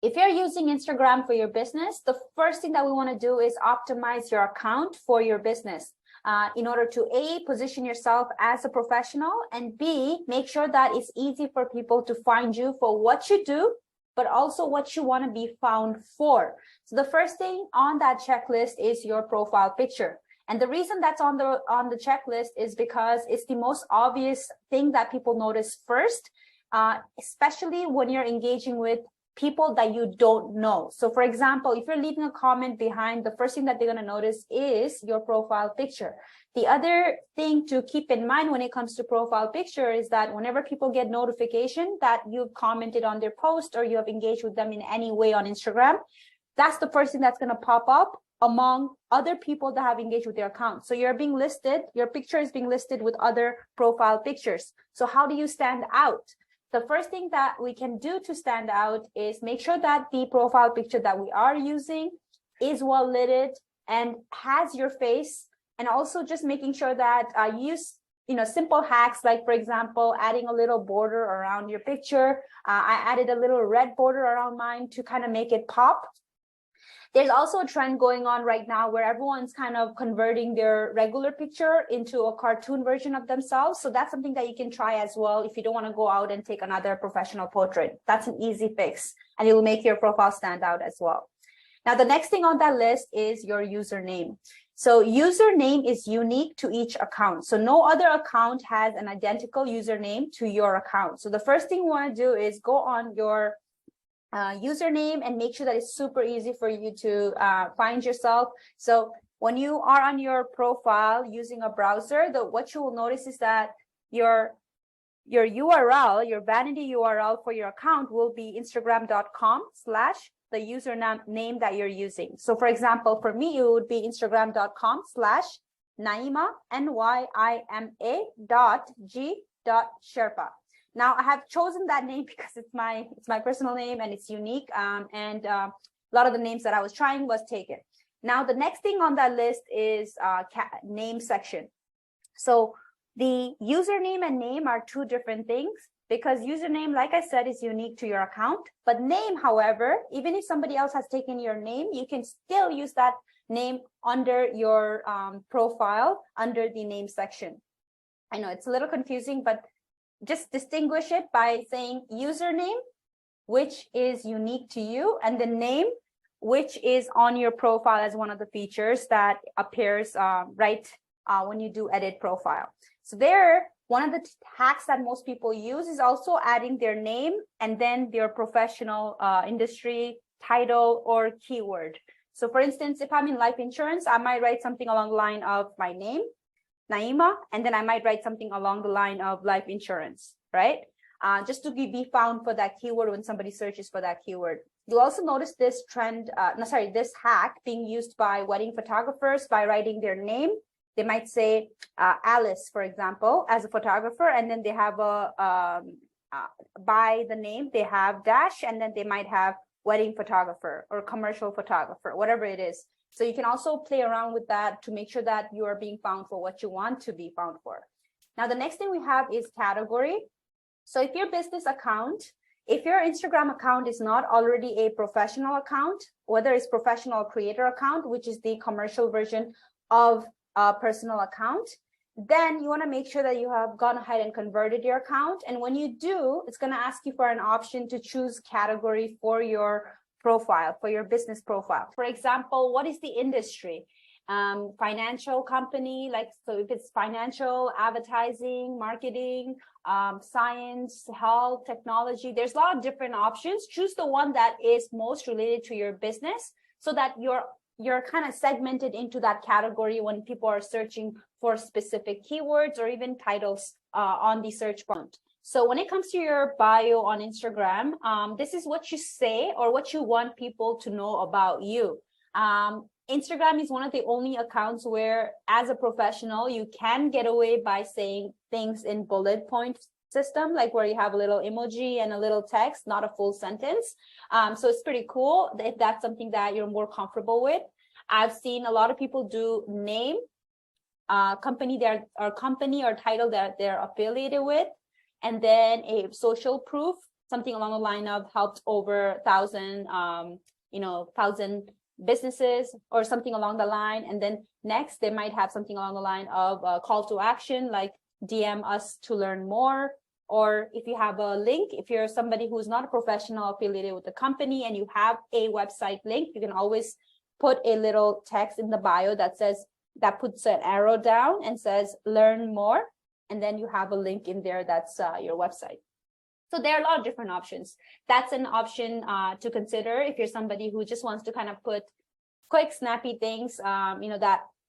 If you're using Instagram for your business, the first thing that we want to do is optimize your account for your business in order to A, position yourself as a professional, and B, make sure that it's easy for people to find you for what you do, but also what you want to be found for. So the first thing on that checklist is your profile picture. And the reason that's on the checklist is because it's the most obvious thing that people notice first, especially when you're engaging with people that you don't know. So for example, if you're leaving a comment behind, the first thing that they're going to notice is your profile picture. The other thing to keep in mind when it comes to profile picture is that whenever people get notification that you've commented on their post or you have engaged with them in any way on Instagram, that's the first thing that's going to pop up among other people that have engaged with their account. So you're being listed, your picture is being listed with other profile pictures. So how do you stand out? The first thing that we can do to stand out is make sure that the profile picture that we are using is well lit and has your face, and also just making sure that use simple hacks, like for example adding a little border around your picture. I added a little red border around mine to kind of make it pop. There's also a trend going on right now where everyone's kind of converting their regular picture into a cartoon version of themselves. So that's something that you can try as well if you don't want to go out and take another professional portrait. That's an easy fix, and it will make your profile stand out as well. Now, the next thing on that list is your username. So username is unique to each account. So no other account has an identical username to your account. So the first thing we want to do is go on your username and make sure that it's super easy for you to find yourself. So when you are on your profile using a browser, what you will notice is that your URL, your vanity URL for your account will be instagram.com/ the username that you're using. So for example, for me, it would be instagram.com/ Naima, NYIMA.G.Sherpa. Now I have chosen that name because it's my personal name and it's unique. And a lot of the names that I was trying was taken. Now the next thing on that list is name section. So the username and name are two different things, because username, like I said, is unique to your account. But name, however, even if somebody else has taken your name, you can still use that name under your profile, under the name section. I know it's a little confusing, but just distinguish it by saying username, which is unique to you, and the name, which is on your profile as one of the features that appears when you do edit profile. So one of the hacks that most people use is also adding their name and then their professional industry title or keyword. So for instance, if I'm in life insurance, I might write something along the line of my name, Naima, and then I might write something along the line of life insurance, right? Just to be found for that keyword when somebody searches for that keyword. You'll also notice this this hack being used by wedding photographers by writing their name. They might say Alice, for example, as a photographer, and then they have by the name, they have dash, and then they might have wedding photographer or commercial photographer, whatever it is. So you can also play around with that to make sure that you are being found for what you want to be found for. Now, the next thing we have is category. So if your business account, if your Instagram account is not already a professional account, whether it's professional creator account, which is the commercial version of a personal account, then you want to make sure that you have gone ahead and converted your account. And when you do, it's going to ask you for an option to choose category for your profile, for your business profile. For example, what is the industry? Financial company, so if it's financial, advertising, marketing, science, health, technology, there's a lot of different options. Choose the one that is most related to your business so that you're kind of segmented into that category when people are searching for specific keywords or even titles on the search prompt. So when it comes to your bio on Instagram, this is what you say or what you want people to know about you. Instagram is one of the only accounts where, as a professional, you can get away by saying things in bullet point system, like where you have a little emoji and a little text, not a full sentence. So it's pretty cool if that's something that you're more comfortable with. I've seen a lot of people do name, company or title that they're affiliated with, and then a social proof, something along the line of helped over 1,000, 1,000 businesses or something along the line. And then next, they might have something along the line of a call to action, like DM us to learn more. Or if you have a link, if you're somebody who's not a professional affiliated with the company and you have a website link, you can always put a little text in the bio that puts an arrow down and says learn more. And then you have a link in there that's your website. So there are a lot of different options. That's an option to consider if you're somebody who just wants to kind of put quick, snappy things,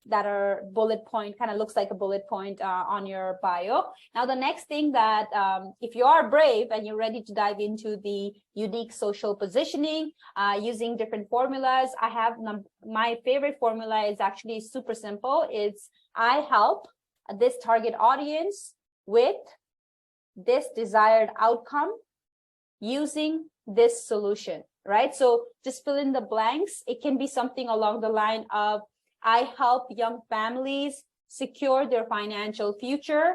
that are bullet point, kind of looks like a bullet point on your bio. Now, the next thing that if you are brave and you're ready to dive into the unique social positioning using different formulas, I have my favorite formula is actually super simple. It's I help this target audience with this desired outcome using this solution, right? So just fill in the blanks. It can be something along the line of I help young families secure their financial future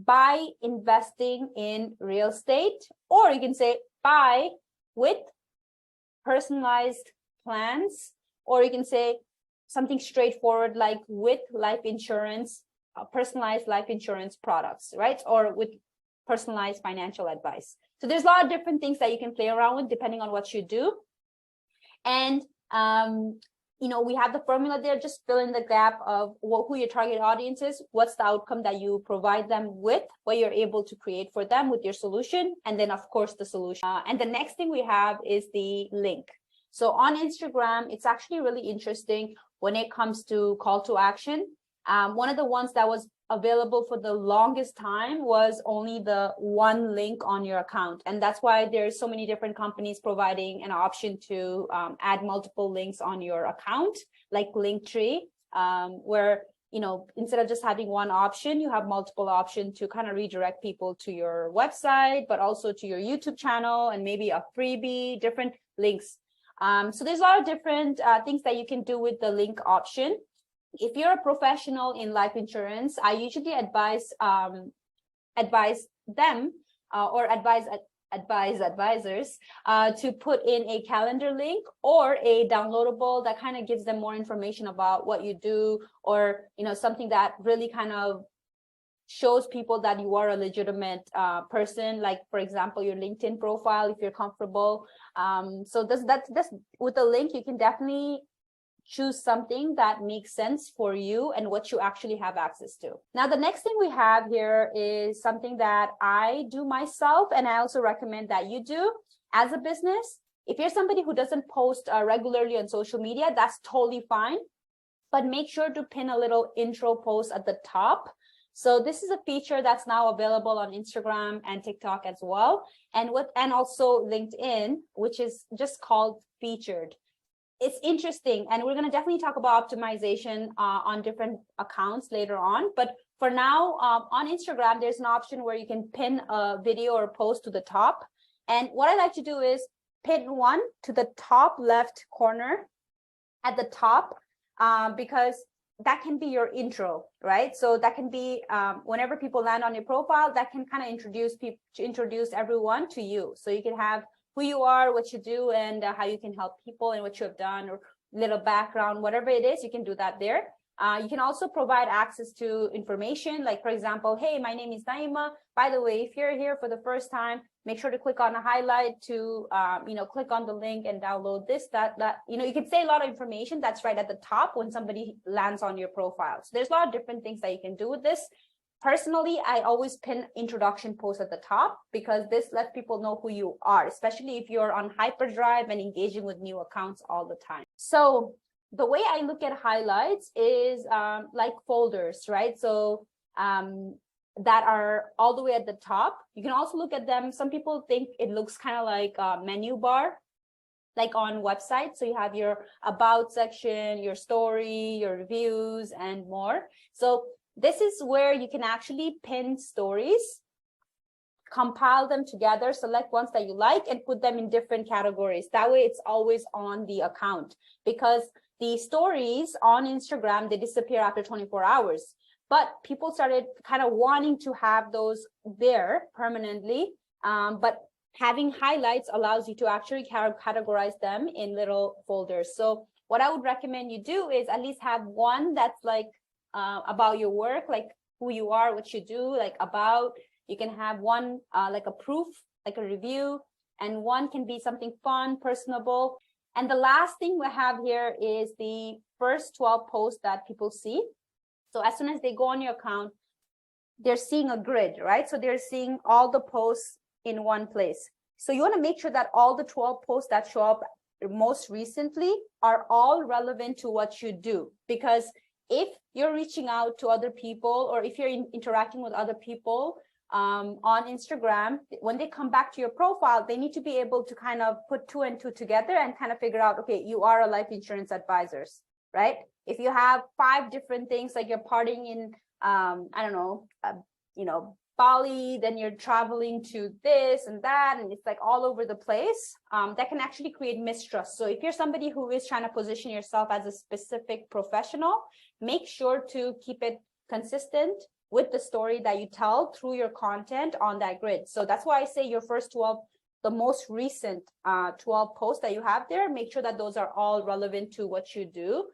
by investing in real estate, or you can say by with personalized plans, or you can say something straightforward like with life insurance, personalized life insurance products, right? Or with personalized financial advice. So there's a lot of different things that you can play around with depending on what you do. And we have the formula there. Just fill in the gap of who your target audience is, what's the outcome that you provide them with, what you're able to create for them with your solution, and then of course the solution. And the next thing we have is the link. So on Instagram, it's actually really interesting when it comes to call to action. One of the ones that was available for the longest time was only the one link on your account. And that's why there's so many different companies providing an option to add multiple links on your account, like Linktree, where, instead of just having one option, you have multiple options to kind of redirect people to your website, but also to your YouTube channel and maybe a freebie, different links. So there's a lot of different things that you can do with the link option. If you're a professional in life insurance, I usually advise them or advise advisors to put in a calendar link or a downloadable that kind of gives them more information about what you do, or something that really kind of shows people that you are a legitimate person, like for example your LinkedIn profile if you're comfortable. So that's with a link you can definitely choose something that makes sense for you and what you actually have access to. Now, the next thing we have here is something that I do myself, and I also recommend that you do as a business. If you're somebody who doesn't post regularly on social media, that's totally fine, but make sure to pin a little intro post at the top. So this is a feature that's now available on Instagram and TikTok as well, and also LinkedIn, which is just called featured. It's interesting, and we're going to definitely talk about optimization on different accounts later on. But for now, on Instagram, there's an option where you can pin a video or post to the top. And what I like to do is pin one to the top left corner at the top, because that can be your intro, right? So that can be whenever people land on your profile, that can kind of introduce everyone to you. So you can have who you are, what you do, and how you can help people and what you have done, or little background, whatever it is, you can do that there. You can also provide access to information, like for example, hey, my name is Naima. By the way, if you're here for the first time, make sure to click on a highlight to, click on the link and download this, that. You can say a lot of information that's right at the top when somebody lands on your profile. So there's a lot of different things that you can do with this. Personally, I always pin introduction post at the top because this lets people know who you are, especially if you're on hyperdrive and engaging with new accounts all the time. So the way I look at highlights is like folders, right? So that are all the way at the top. You can also look at them. Some people think it looks kind of like a menu bar, like on websites. So you have your about section, your story, your reviews, and more. So this is where you can actually pin stories, compile them together, select ones that you like, and put them in different categories. That way it's always on the account, because the stories on Instagram, they disappear after 24 hours. But people started kind of wanting to have those there permanently. But having highlights allows you to actually categorize them in little folders. So what I would recommend you do is at least have one that's like about your work, like who you are, what you do, like about. You can have one like a proof, like a review, and one can be something fun, personable. And the last thing we have here is the first 12 posts that people see. So as soon as they go on your account, they're seeing a grid, right? So they're seeing all the posts in one place. So you want to make sure that all the 12 posts that show up most recently are all relevant to what you do. Because if you're reaching out to other people, or if you're interacting with other people on Instagram, when they come back to your profile, they need to be able to kind of put 2 and 2 together and kind of figure out, okay, you are a life insurance advisors, right? If you have 5 different things, like you're partying in, I don't know, Bali, then you're traveling to this and that, and it's like all over the place, that can actually create mistrust. So if you're somebody who is trying to position yourself as a specific professional, make sure to keep it consistent with the story that you tell through your content on that grid. So that's why I say your first 12, the most recent 12 posts that you have there, make sure that those are all relevant to what you do,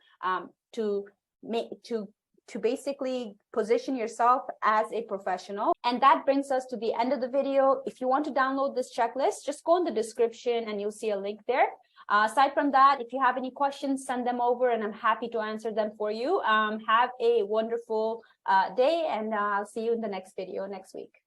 to basically position yourself as a professional. And that brings us to the end of the video. If you want to download this checklist, just go in the description and you'll see a link there. Aside from that, if you have any questions, send them over and I'm happy to answer them for you. Have a wonderful day, and I'll see you in the next video next week.